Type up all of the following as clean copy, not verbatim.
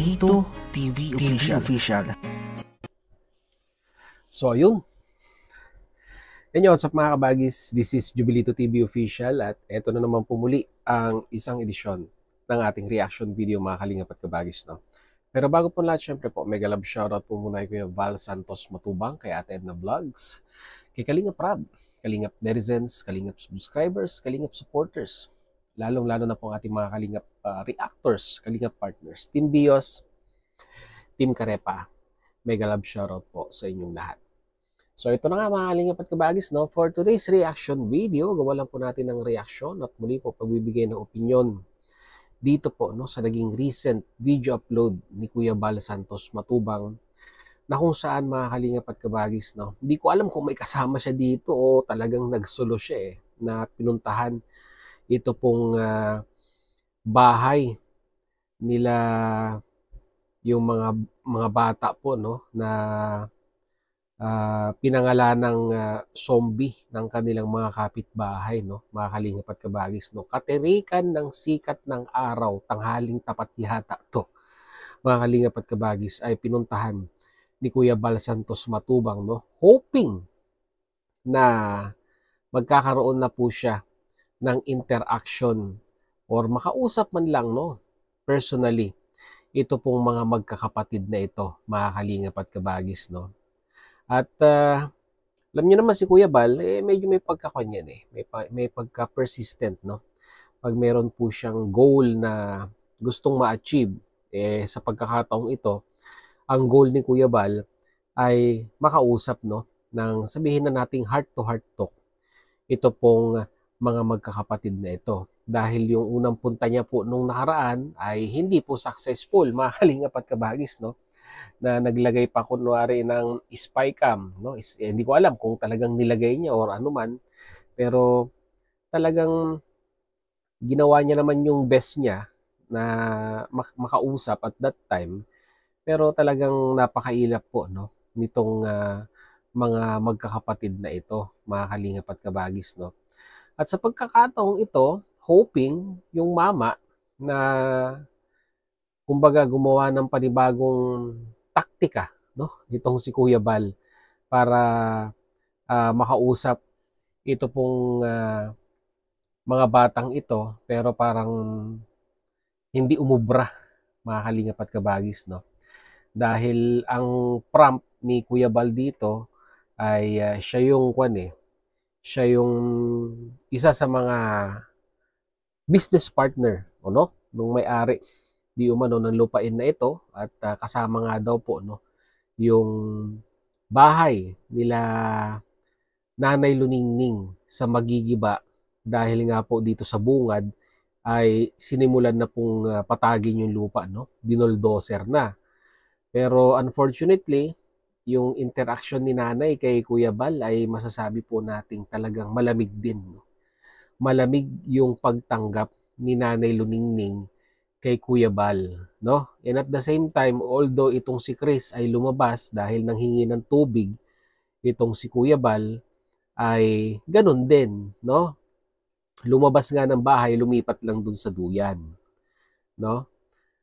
Jubilito TV Official. So ayun. What's up mga kabagis? This is Jubilito TV Official at eto na naman po muli ang isang edisyon ng ating reaction video mga kalingap at kabagis. No? Pero bago po lahat, syempre po, mega love shoutout po muna kay Val Santos Matubang, kay Ate Edna Vlogs, kay Kalingap Rab, Kalingap Netizens, Kalingap Subscribers, Kalingap Supporters, lalong-lalo na po ang ating mga Kalingap Reactors, Kalingap Partners, Team Bios, Team Karepa. Mega love shoutout po sa inyong lahat. So ito na nga mga Kalingap at kabagis, no? For today's reaction video, gawa lang po natin ng reaction at muli po pagbibigay ng opinion dito po, no, sa naging recent video upload ni Kuya Val Santos Matubang, na kung saan mga Kalingap at kabagis, no, hindi ko alam kung may kasama siya dito o talagang nagsolo siya na pinuntahan ito pong bahay nila, yung mga bata po, no, na pinangalan ng zombie ng kanilang mga kapitbahay, no, mga Kalingap at kabagis, no. Katirikan ng sikat ng araw, tanghaling tapat yata to, mga Kalingap at kabagis, ay pinuntahan ni Kuya Val Santos Matubang, no, hoping na magkakaroon na po siya ng interaction or makausap man lang, no, personally, ito pong mga magkakapatid na ito, mga Kalingap at kabagis, no. At alam niyo naman si Kuya Val, medyo may pagkakanyan may pagka-persistent, no. Pag meron po siyang goal na gustong ma-achieve, sa pagkakataong ito, ang goal ni Kuya Val ay makausap, no, ng sabihin na nating heart-to-heart talk ito pong mga magkakapatid na ito. Dahil yung unang punta niya po nung nakaraan ay hindi po successful, mga Kalingap at kabagis, no, na naglagay pa kunwari ng spy cam, no. Hindi ko alam kung talagang nilagay niya or ano man, pero talagang ginawa niya naman yung best niya na makausap at that time, pero talagang napakailap po, no, nitong mga magkakapatid na ito, mga Kalingap at kabagis, no. At sa pagkakataong ito, hoping yung mama na kumbaga gumawa ng panibagong taktika, no, itong si Kuya Val para makausap ito pong mga batang ito, pero parang hindi umubra, mga Kalingap at kabagis, no. Dahil ang prompt ni Kuya Val dito ay siya yung siya yung isa sa mga business partner, no, nung may-ari di umano ng lupain na ito, at kasama nga daw po, no, yung bahay nila Nanay Luningning sa Magigiba, dahil nga po dito sa bungad ay sinimulan na pong patagin yung lupa, no, binoldoser na. Pero unfortunately, yung interaction ni nanay kay Kuya Val ay masasabi po nating talagang malamig din, no? Malamig yung pagtanggap ni Nanay Luningning kay Kuya Val, no? And at the same time, although itong si Chris ay lumabas dahil nanghingi ng tubig, itong si Kuya Val ay ganun din, no? Lumabas nga ng bahay, lumipat lang dun sa duyan, no?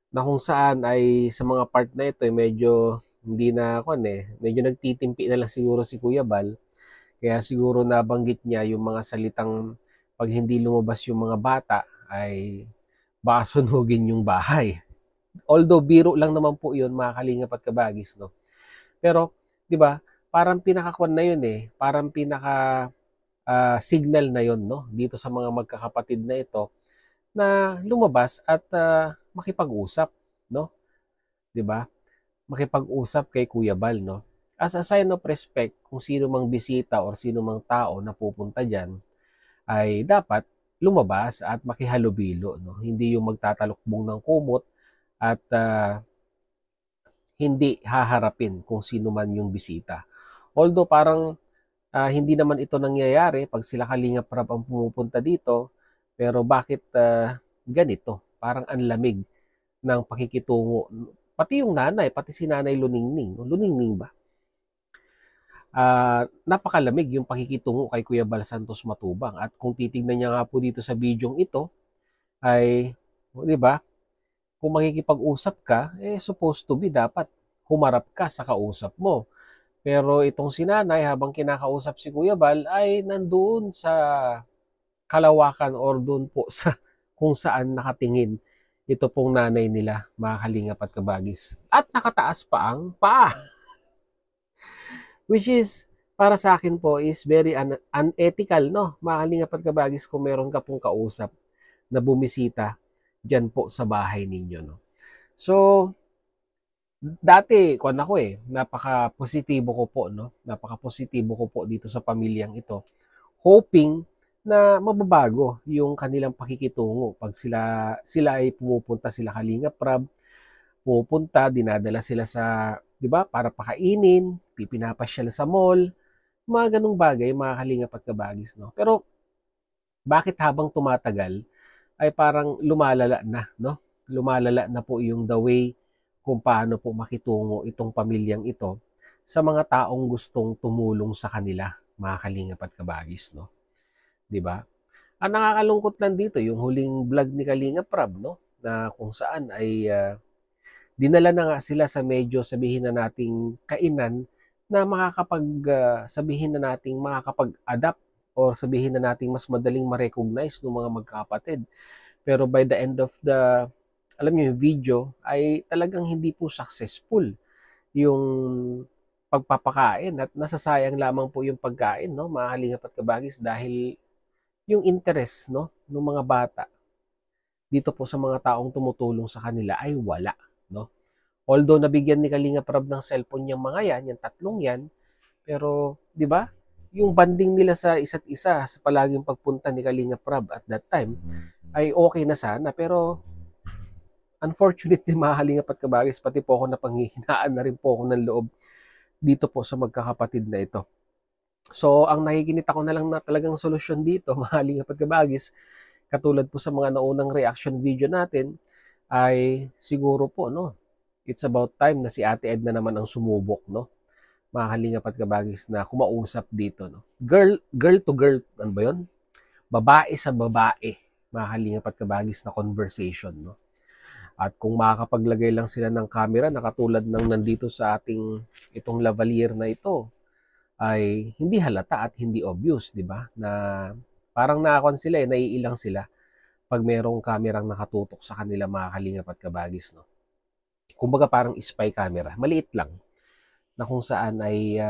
Na kung saan ay sa mga part na ito ay medyo hindi na medyo nagtitimpi na lang siguro si Kuya Val, kaya siguro nabanggit niya yung mga salitang pag hindi lumabas yung mga bata ay baka sunugin yung bahay. Although biro lang naman po yun, mga Kalingap at kabagis, no. Pero 'di ba, parang pinaka-kwan na yun parang pinaka signal na yun, no, dito sa mga magkakapatid na ito na lumabas at makipag-usap, no, 'di ba? Makipag-usap kay Kuya Val, no? As a sign of respect, kung sino mang bisita or sino mang tao na pupunta diyan ay dapat lumabas at makihalubilo, no? Hindi yung magtatalukbong ng kumot at hindi haharapin kung sino man yung bisita. Although parang hindi naman ito nangyayari pag sila Kalingap Rab ang pumupunta dito, pero bakit ganito? Parang ang lamig ng pakikitungo. Pati yung nanay, pati si Nanay Luningning. Luningning ba? Napakalamig yung pakikitungo kay Kuya Val Santos Matubang. At kung titignan niya nga po dito sa bidyong ito, ay, di ba, kung makikipag-usap ka, supposed to be dapat humarap ka sa kausap mo. Pero itong si nanay, habang kinakausap si Kuya Bal, ay nandoon sa kalawakan or doon po sa kung saan nakatingin ito pong nanay nila, mga kalingap at kabagis. At nakataas pa ang paa. Which is, para sa akin po, is very unethical, no? Mga kalingap at kabagis, kung meron ka pong kausap na bumisita dyan po sa bahay ninyo, no? So, dati, napaka-positibo ko po, no? Napaka-positibo ko po dito sa pamilyang ito. Hoping na mababago yung kanilang pakikitungo. Pag sila ay pumupunta, sila Kalingap Rab, pumupunta, dinadala sila sa, di ba, para pakainin, pipinapasyal sa mall, mga ganung bagay, mga Kalingap at kabagis, no? Pero, bakit habang tumatagal, ay parang lumalala na, no? Lumalala na po yung the way kung paano po makitungo itong pamilyang ito sa mga taong gustong tumulong sa kanila, mga Kalingap at kabagis, no? 'Di ba? Ang nakakalungkot lang dito yung huling vlog ni Kalingap Rab, no, na kung saan ay dinala na nga sila sa medyo sabihin na nating kainan na sabihin na nating makakapag-adapt or sabihin na nating mas madaling ma-recognize ng mga magkakapatid. Pero by the end of the, alam niyo, yung video ay talagang hindi po successful yung pagpapakain at nasasayang lamang po yung pagkain, no, mga Kalingap at kabagis, dahil yung interest, no, ng mga bata dito po sa mga taong tumutulong sa kanila ay wala, no. Although nabigyan ni Kalingap Rab ng cellphone yung mga yan, yung tatlong yan, pero 'di ba? Yung banding nila sa isa't isa sa palaging pagpunta ni Kalingap Rab at that time ay okay na sana, pero unfortunately, mga Kalingap at kabagis, pati po ako napanghihinaan na rin po ako ng loob dito po sa magkakapatid na ito. So, ang nakikinita ko na lang na talagang solusyon dito, mga Kalingap at kabagis, katulad po sa mga naunang reaction video natin, ay siguro po, no, it's about time na si Ate Edna naman ang sumubok, no, mga Kalingap at kabagis, na kumausap dito, no. Girl to girl, ano ba yun? Babae sa babae, mga Kalingap at kabagis, na conversation, no. At kung makakapaglagay lang sila ng camera na katulad ng nandito sa ating itong lavalier na ito, ay hindi halata at hindi obvious, di ba? Na parang nakakon sila, naiilang sila pag merong kamerang nakatutok sa kanila, mga Kalingap at kabagis, no. Kumbaga parang spy camera, maliit lang, na kung saan ay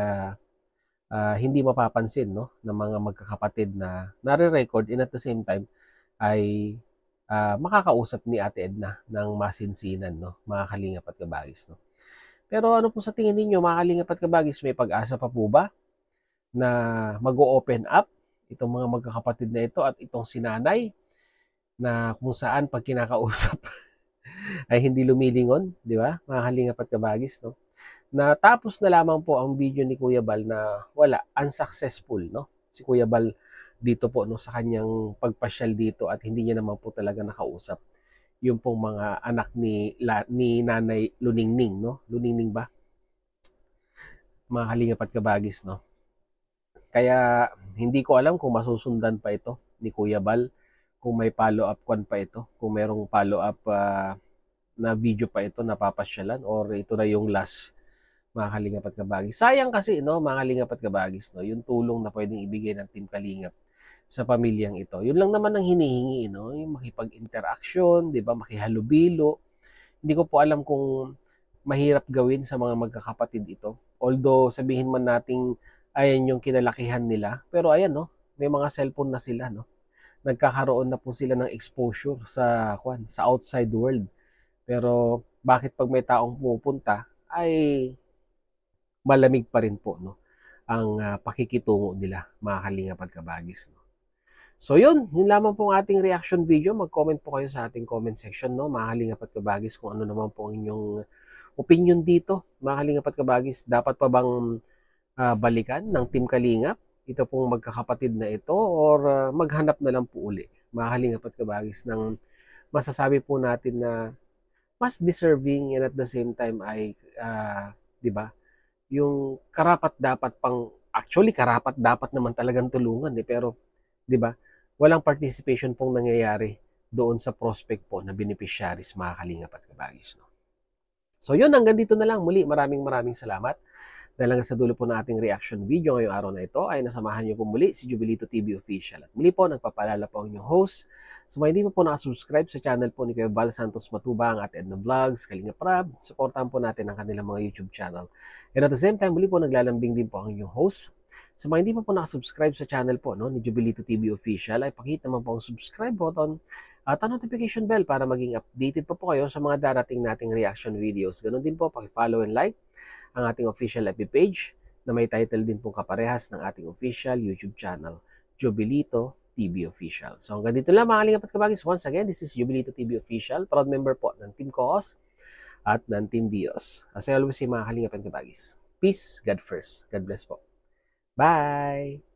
hindi mapapansin, no, ng mga magkakapatid na nare-record, and at the same time ay makakausap ni Ate Edna ng masinsinan, no, mga Kalingap at kabagis, no. Pero ano po sa tingin ninyo, mga Kalingap at kabagis, may pag-asa pa po ba na mag-o-open up itong mga magkakapatid na ito at itong sinanay, na kung saan pag kinakausap ay hindi lumilingon, di ba, mga Kalingap at kabagis, no? Natapos na lamang po ang video ni Kuya Bal na wala, unsuccessful, no? Si Kuya Bal dito po, no, sa kanyang pagpasyal dito, at hindi niya naman po talaga nakausap yung pong mga anak ni Nanay Luningning, no? Luningning ba? Mga Kalingap at kabagis, no? Kaya hindi ko alam kung masusundan pa ito ni Kuya Bal, kung may follow-up pa ito, kung merong follow-up na video pa ito na papasyalan, or ito na yung last, mga Kalingap at kabagis. Sayang kasi, no, mga Kalingap at kabagis, no, yung tulong na pwedeng ibigay ng Team Kalingap sa pamilyang ito. Yun lang naman ang hinihingi, no, yung makipag-interaction, 'di ba, makihalubilo. Hindi ko po alam kung mahirap gawin sa mga magkakapatid ito. Although sabihin man nating ayan yung kinalakihan nila, pero ayan, no, may mga cellphone na sila, no. Nagkakaroon na po sila ng exposure sa outside world. Pero bakit pag may taong pumupunta ay malamig pa rin po, no, ang pakikitungo nila, mga Kalingap at kabagis, no. So yun lamang po ang ating reaction video. Mag-comment po kayo sa ating comment section, no, mga Kalingap at kabagis, kung ano naman po ang inyong opinion dito, mga Kalingap at kabagis. Dapat pa bang balikan ng Team Kalingap ito pong magkakapatid na ito, or maghanap na lang po uli, mga Kalingap at kabagis, ng masasabi po natin na mas deserving, and at the same time ay 'di ba, yung karapat dapat pang, actually karapat dapat naman talagang tulungan, pero 'di ba, walang participation pong nangyayari doon sa prospect po na beneficiaries mga kalingap at kabagis. No? So yun, hanggang dito na lang. Muli, maraming salamat. Dahil hanggang sa dulo po ng ating reaction video ngayong araw na ito ay nasamahan niyo po muli si Jubilito TV Official. At muli po, nagpapalala po ang inyong host. So mga hindi pa po nakasubscribe sa channel po ni Kuya Val Santos Matubang at Edna Vlogs, Kalinga Prab, supportahan po natin ang kanilang mga YouTube channel. And at the same time, muli po naglalambing din po ang inyong host. So mga hindi pa po nakasubscribe sa channel po ni Jubilito TV Official ay pakihit naman po ang subscribe button at ang notification bell para maging updated po kayo sa mga darating nating reaction videos. Ganun din po, paki-follow and like ang ating official FB page na may title din pong kaparehas ng ating official YouTube channel, Jubilito TV Official. So hanggang dito lang mga kalingap at kabagis. Once again, this is Jubilito TV Official, proud member po ng Team Coos at ng Team Bios. As I always say mga kalingap at kabagis, peace, God first. God bless po. Bye!